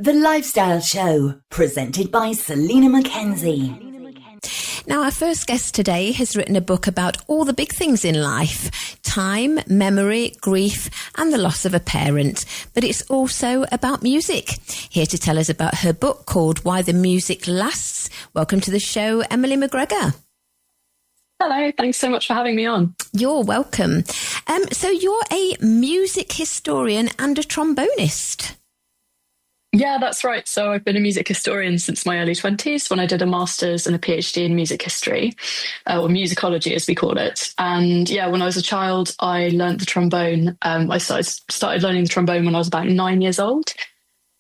The Lifestyle Show, presented by Selina Mackenzie. Now, our first guest today has written a book about all the big things in life: time, memory, grief, and the loss of a parent. But it's also about music. Here to tell us about her book called Why the Music Lasts. Welcome to the show, Emily McGregor. Hello, thanks so much for having me on. You're welcome. So you're a music historian and a trombonist. Yeah, that's right. So I've been a music historian since my early 20s, when I did a master's and a PhD in music history, or musicology as we call it. And yeah, when I was a child, I learnt the trombone. I started learning the trombone when I was about 9 years old,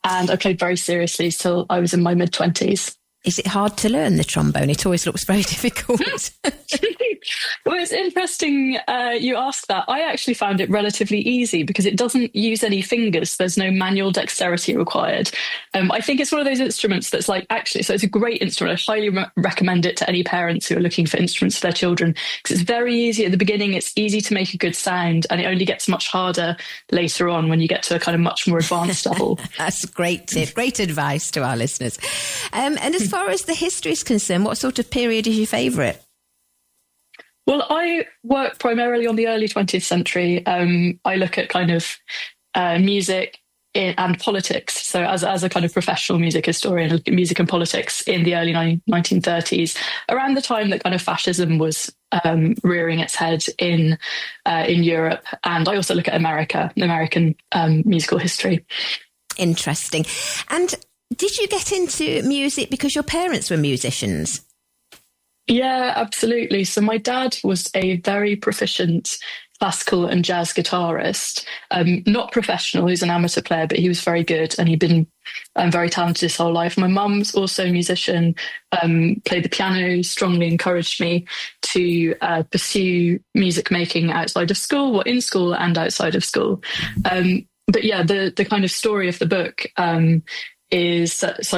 and I played very seriously till I was in my mid-20s. Is it hard to learn the trombone? It always looks very difficult. Well, it's interesting you ask that. I actually found it relatively easy because it doesn't use any fingers. There's no manual dexterity required. I think it's one of those instruments that's like, actually, so it's a great instrument. I highly recommend it to any parents who are looking for instruments for their children, because it's very easy at the beginning. It's easy to make a good sound, and it only gets much harder later on when you get to a kind of much more advanced level. That's a great tip, great advice to our listeners. And as far as the history is concerned, what sort of period is your favourite? Well, I work primarily on the early 20th century. I look at kind of music and politics. So as a kind of professional music historian, I look at music and politics in the early 1930s, around the time that kind of fascism was rearing its head in Europe. And I also look at American musical history. Interesting. And did you get into music because your parents were musicians? Yeah, absolutely. So my dad was a very proficient classical and jazz guitarist, not professional. He's an amateur player, but he was very good, and he'd been very talented his whole life. My mum's also a musician, played the piano, strongly encouraged me to pursue music making outside of school, in school and outside of school. But yeah, the kind of story of the book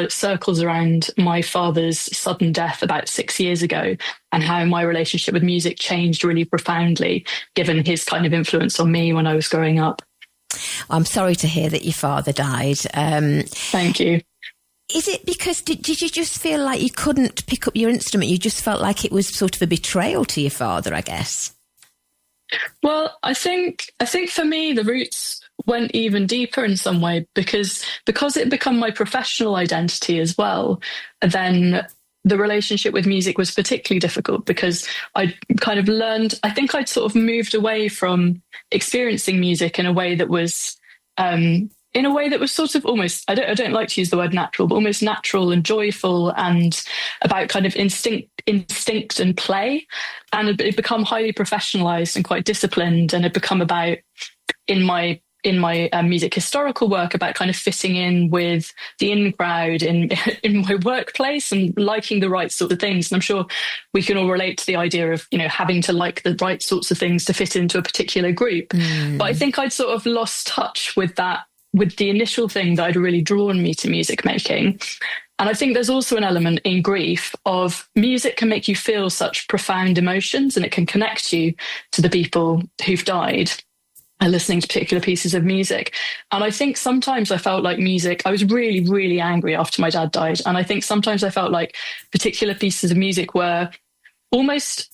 circles around my father's sudden death about 6 years ago, and how my relationship with music changed really profoundly, given his kind of influence on me when I was growing up. I'm sorry to hear that your father died. Thank you. Is it because, did you just feel like you couldn't pick up your instrument? You just felt like it was sort of a betrayal to your father, I guess? Well, I think for me, the roots went even deeper in some way, because it became my professional identity as well. Then the relationship with music was particularly difficult, because I kind of learned, I think I'd sort of moved away from experiencing music in a way that was sort of almost, I don't like to use the word natural, but almost natural and joyful, and about kind of instinct and play. And it become highly professionalized and quite disciplined, and it become about, in my music historical work, about kind of fitting in with the in crowd in my workplace and liking the right sorts of things. And I'm sure we can all relate to the idea of, having to like the right sorts of things to fit into a particular group. But I think I'd sort of lost touch with that, with the initial thing that had really drawn me to music making. And I think there's also an element in grief of music can make you feel such profound emotions, and it can connect you to the people who've died, and listening to particular pieces of music. And I think sometimes I felt like music, I was really, really angry after my dad died. And I think sometimes I felt like particular pieces of music were almost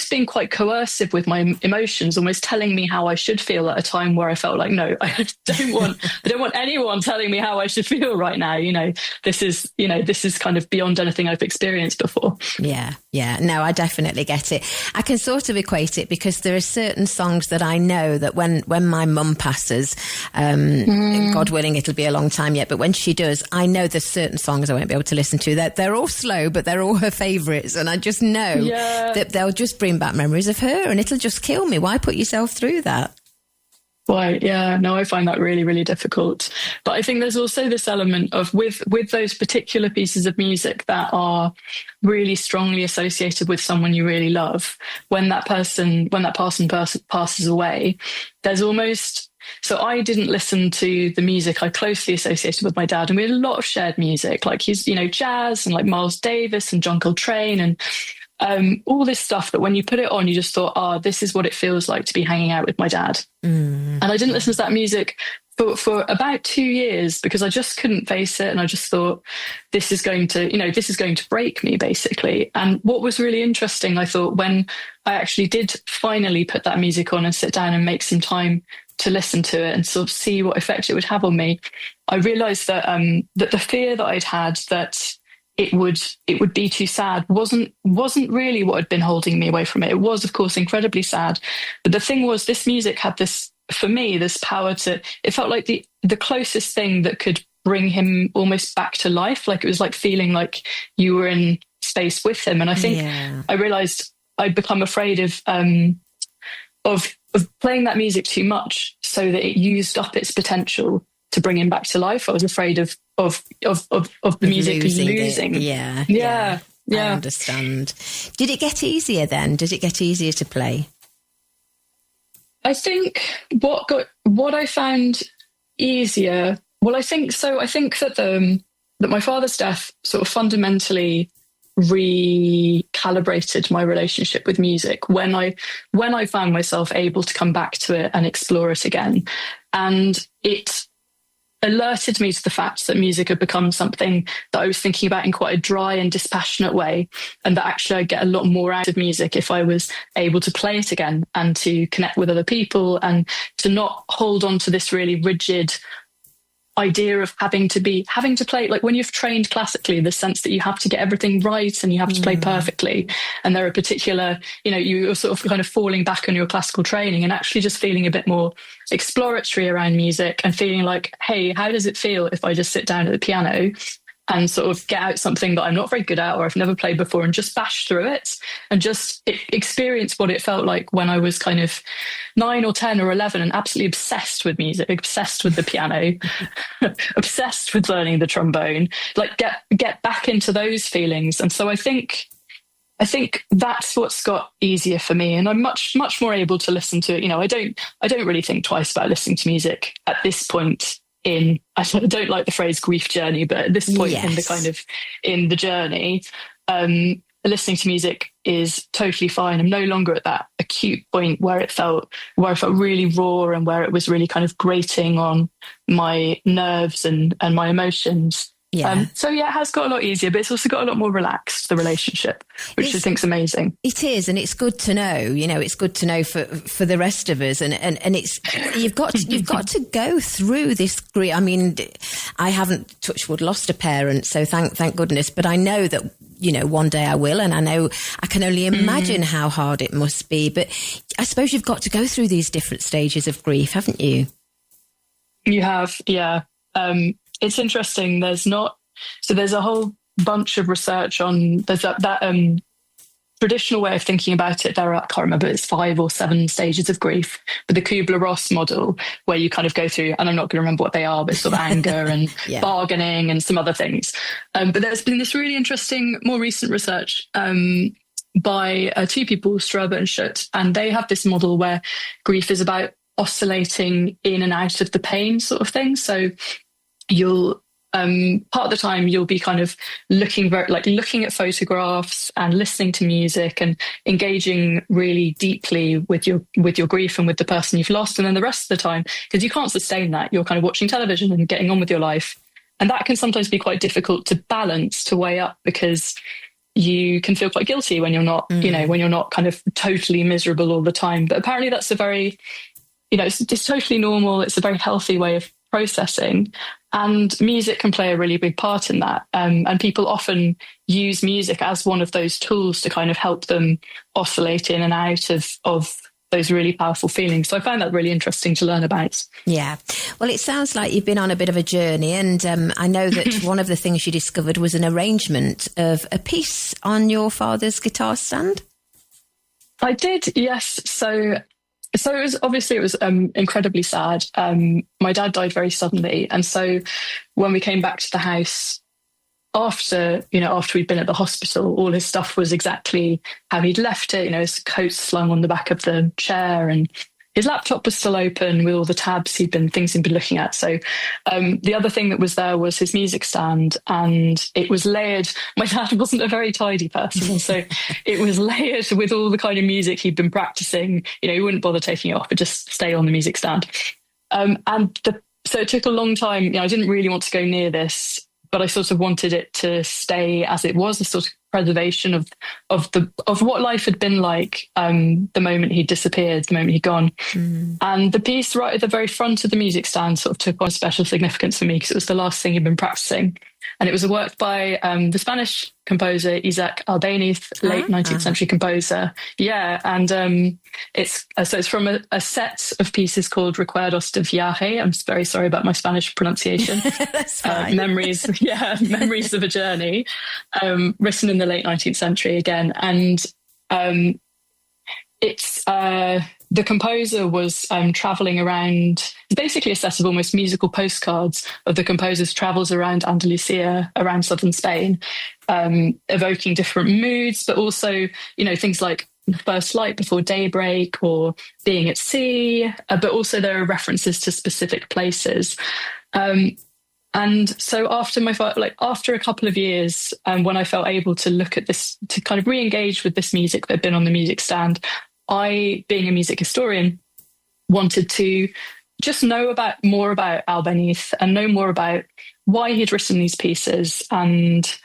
being quite coercive with my emotions, almost telling me how I should feel at a time where I felt like, no, I don't want anyone telling me how I should feel right now. This is kind of beyond anything I've experienced before. Yeah. No, I definitely get it. I can sort of equate it, because there are certain songs that I know that when my mum passes, God willing, it'll be a long time yet, but when she does, I know there's certain songs I won't be able to listen to. They're all slow, but they're all her favourites. And I just know that they'll just bring back memories of her, and it'll just kill me. Why put yourself through that? Why? Yeah, no, I find that really, really difficult. But I think there's also this element of with those particular pieces of music that are really strongly associated with someone you really love. When that person passes away, there's almost. So I didn't listen to the music I closely associated with my dad, and we had a lot of shared music, like his, jazz and like Miles Davis and John Coltrane and all this stuff that when you put it on, you just thought, this is what it feels like to be hanging out with my dad. And I didn't listen to that music for about 2 years, because I just couldn't face it. And I just thought, this is going to break me, basically. And what was really interesting, I thought, when I actually did finally put that music on and sit down and make some time to listen to it and sort of see what effect it would have on me, I realized that that the fear that I'd had that it would be too sad wasn't really what had been holding me away from it. It was, of course, incredibly sad. But the thing was, this music had this, for me, this power to, it felt like the closest thing that could bring him almost back to life. Like, it was like feeling like you were in space with him. And I think I realized I'd become afraid of playing that music too much, so that it used up its potential to bring him back to life. I was afraid of the music losing. Yeah. I understand. Did it get easier then? Did it get easier to play? I think what I found easier. Well, I think so. I think that that my father's death sort of fundamentally recalibrated my relationship with music when I found myself able to come back to it and explore it again. And it alerted me to the fact that music had become something that I was thinking about in quite a dry and dispassionate way, and that actually I'd get a lot more out of music if I was able to play it again and to connect with other people, and to not hold on to this really rigid idea of having to play, like when you've trained classically, the sense that you have to get everything right and you have to play perfectly, and there are particular, you're sort of kind of falling back on your classical training, and actually just feeling a bit more exploratory around music and feeling like, hey, how does it feel if I just sit down at the piano and sort of get out something that I'm not very good at or I've never played before, and just bash through it and just experience what it felt like when I was kind of 9 or 10 or 11 and absolutely obsessed with music, obsessed with the piano, obsessed with learning the trombone, like get back into those feelings. And so I think that's what's got easier for me, and I'm much more able to listen to it. I don't really think twice about listening to music at this point. I don't like the phrase grief journey, but at this point in the journey, listening to music is totally fine. I'm no longer at that acute point where I felt really raw and where it was really kind of grating on my nerves and my emotions. So it has got a lot easier, but it's also got a lot more relaxed, the relationship, which I think is amazing. It is, and it's good to know. It's good to know for the rest of us, and it's you've got to go through this grief. I mean, I haven't, touch wood, lost a parent, so thank goodness. But I know that one day I will, and I know I can only imagine how hard it must be. But I suppose you've got to go through these different stages of grief, haven't you? You have, yeah. It's interesting. There's a whole bunch of research on, there's that traditional way of thinking about it. I can't remember, it's 5 or 7 stages of grief, but the Kubler-Ross model, where you kind of go through, and I'm not going to remember what they are, but sort of anger and bargaining and some other things. But there's been this really interesting, more recent research by 2 people, Ströber and Schutt, and they have this model where grief is about oscillating in and out of the pain sort of thing. So you'll part of the time you'll be kind of looking at photographs and listening to music and engaging really deeply with your grief and with the person you've lost, and then the rest of the time, because you can't sustain that, you're kind of watching television and getting on with your life, and that can sometimes be quite difficult to balance, to weigh up, because you can feel quite guilty when you're not when you're not kind of totally miserable all the time. But apparently that's a very it's totally normal. It's a very healthy way of processing, and music can play a really big part in that. And people often use music as one of those tools to kind of help them oscillate in and out of those really powerful feelings. So I found that really interesting to learn about. Yeah. Well, it sounds like you've been on a bit of a journey, and I know that one of the things you discovered was an arrangement of a piece on your father's guitar stand. I did, yes. So it was incredibly sad. My dad died very suddenly. And so when we came back to the house after we'd been at the hospital, all his stuff was exactly how he'd left it. His coat slung on the back of the chair, and his laptop was still open with all the tabs things he'd been looking at. So the other thing that was there was his music stand, and it was layered. My dad wasn't a very tidy person, so it was layered with all the kind of music he'd been practicing. He wouldn't bother taking it off, but just stay on the music stand. And so it took a long time. I didn't really want to go near this, but I sort of wanted it to stay as it was, a sort of preservation of what life had been like the moment he disappeared, the moment he'd gone. And the piece right at the very front of the music stand sort of took on special significance for me because it was the last thing he'd been practicing. And it was a work by the Spanish composer Isaac Albéniz, late 19th century composer. Yeah, and it's from a set of pieces called Recuerdos de Viaje. I'm very sorry about my Spanish pronunciation. That's fine. Memories of a journey, written in the late 19th century again. And it's the composer was traveling around. It's basically a set of almost musical postcards of the composer's travels around Andalusia, around southern Spain, evoking different moods, but also, things like the first light before daybreak or being at sea, but also there are references to specific places. And so after a couple of years, when I felt able to look at this, to kind of re-engage with this music that had been on the music stand, I, being a music historian, wanted to just know more about Albéniz and know more about why he'd written these pieces. And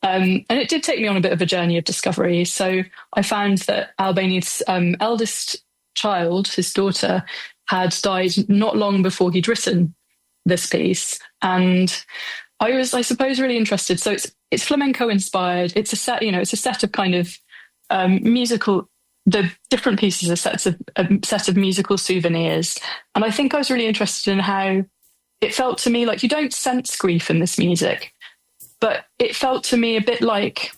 it did take me on a bit of a journey of discovery. So I found that Albéniz's eldest child, his daughter, had died not long before he'd written this piece. And I was, I suppose, really interested. So it's flamenco inspired. It's a set of kind of musical. The different pieces are a set of musical souvenirs. And I think I was really interested in how it felt to me like you don't sense grief in this music, but it felt to me a bit like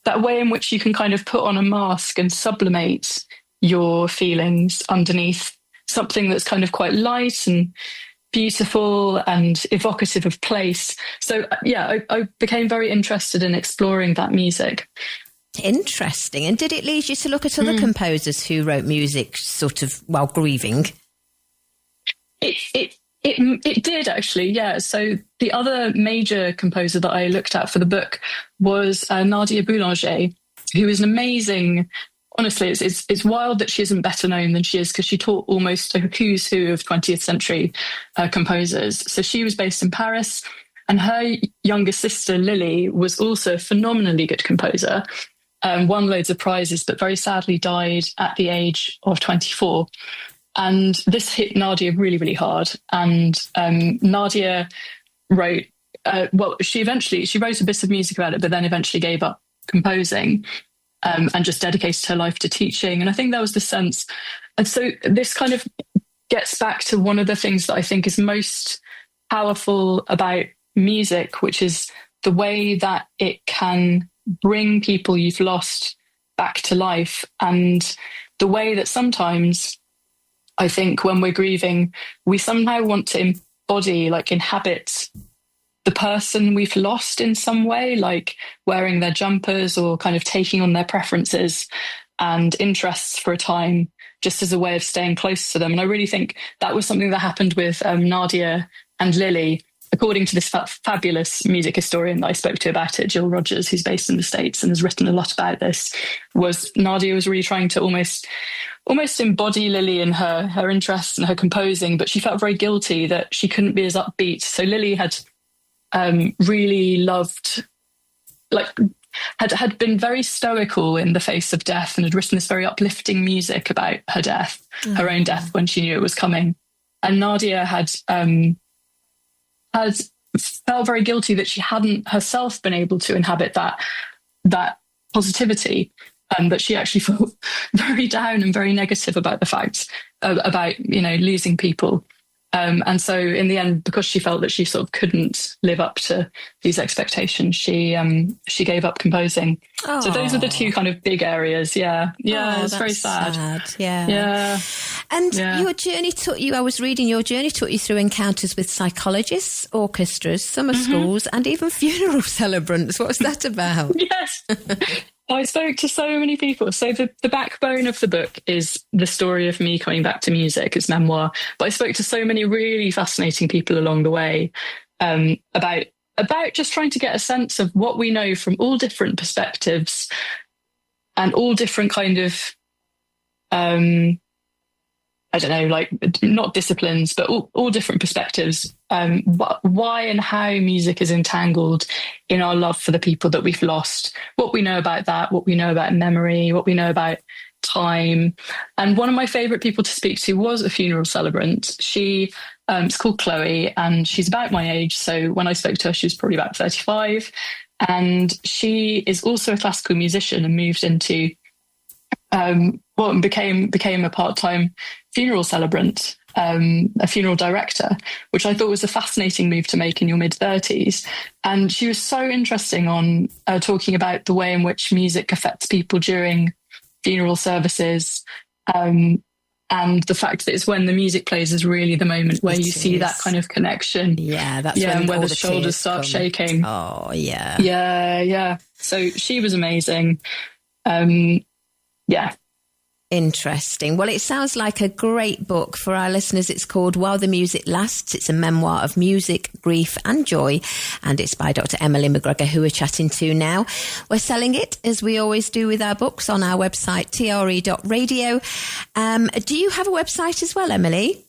that way in which you can kind of put on a mask and sublimate your feelings underneath something that's kind of quite light and beautiful and evocative of place. So yeah, I became very interested in exploring that music. Interesting. And did it lead you to look at other composers who wrote music sort of while grieving? It did actually, yeah. So the other major composer that I looked at for the book was Nadia Boulanger, who is an amazing. Honestly, it's wild that she isn't better known than she is because she taught almost a who's who of 20th century composers. So she was based in Paris, and her younger sister Lily was also a phenomenally good composer. Won loads of prizes, but very sadly died at the age of 24. And this hit Nadia really, really hard. And Nadia wrote, she wrote a bit of music about it, but then eventually gave up composing and just dedicated her life to teaching. And I think that was the sense. And so this kind of gets back to one of the things that I think is most powerful about music, which is the way that it can bring people you've lost back to life, and the way that sometimes I think when we're grieving, we somehow want to inhabit the person we've lost in some way, like wearing their jumpers or kind of taking on their preferences and interests for a time, just as a way of staying close to them. And I really think that was something that happened with Nadia and Lily. According to this fabulous music historian that I spoke to about it, Jill Rogers, who's based in the States and has written a lot about this, was Nadia was really trying to almost embody Lily in her interests and her composing, but she felt very guilty that she couldn't be as upbeat. So Lily had really loved, had been very stoical in the face of death and had written this very uplifting music about her death, her own death, when she knew it was coming. And Nadia had felt very guilty that she hadn't herself been able to inhabit that positivity, that she actually felt very down and very negative about the fact about losing people. And so in the end, because she felt that she sort of couldn't live up to these expectations, she gave up composing. So those are the two kind of big areas. Yeah. It's very sad. Yeah. And your journey took you, I was reading, your journey took you through encounters with psychologists, orchestras, summer schools, and even funeral celebrants. What's that about? Yes. I spoke to so many people. So the backbone of the book is the story of me coming back to music. It's memoir. But I spoke to so many really fascinating people along the way about just trying to get a sense of what we know from all different perspectives and all different kind of I don't know, like not disciplines, but all different perspectives. Why and how music is entangled in our love for the people that we've lost, what we know about that, what we know about memory, what we know about time. And one of my favorite people to speak to was a funeral celebrant. She is called Chloe, and she's about my age. So when I spoke to her, she was probably about 35. And she is also a classical musician and moved into and became a part-time funeral celebrant, a funeral director, which I thought was a fascinating move to make in your mid-30s. And she was so interesting on talking about the way in which music affects people during funeral services, and the fact that it's when the music plays is really the moment where you see that kind of connection. Yeah, that's when where all the shoulders start shaking. Oh, yeah. Yeah. So she was amazing. Yeah. Interesting. Well, it sounds like a great book for our listeners. It's called While the Music Lasts. It's a memoir of music, grief and joy. And it's by Dr. Emily McGregor, who we're chatting to now. We're selling it, as we always do with our books, on our website, TRE.radio. Do you have a website as well, Emily?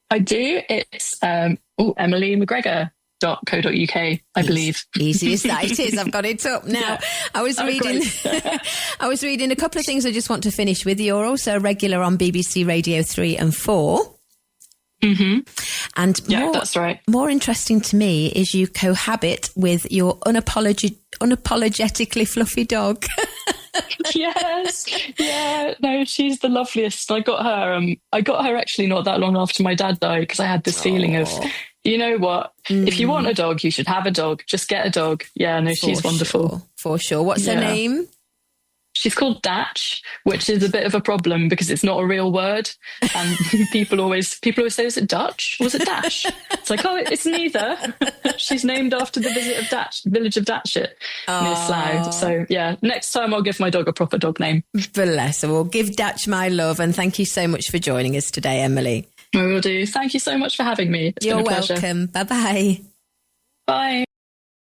I do. It's Emily McGregor. .co.uk, I believe. Easy as that it is. I've got it up now. Yeah. I was reading a couple of things I just want to finish with. You're also a regular on BBC Radio 3 and 4. Mm-hmm. And that's right. More interesting to me is you cohabit with your unapologetically fluffy dog. Yes. Yeah. No, she's the loveliest. I got her actually not that long after my dad died, because I had this feeling of, you know what? If you want a dog, you should have a dog. Just get a dog. Yeah, no, she's wonderful. For sure. What's her name? She's called Datch, which is a bit of a problem because it's not a real word. And people always say, is it Dutch? Or was it Dash? It's like, oh, it's neither. She's named after the village of Datchet near Slough. So yeah, next time I'll give my dog a proper dog name. Bless her. Well, give Datch my love, and thank you so much for joining us today, Emily. I will do. Thank you so much for having me. It's been a pleasure. You're welcome. Bye-bye. Bye.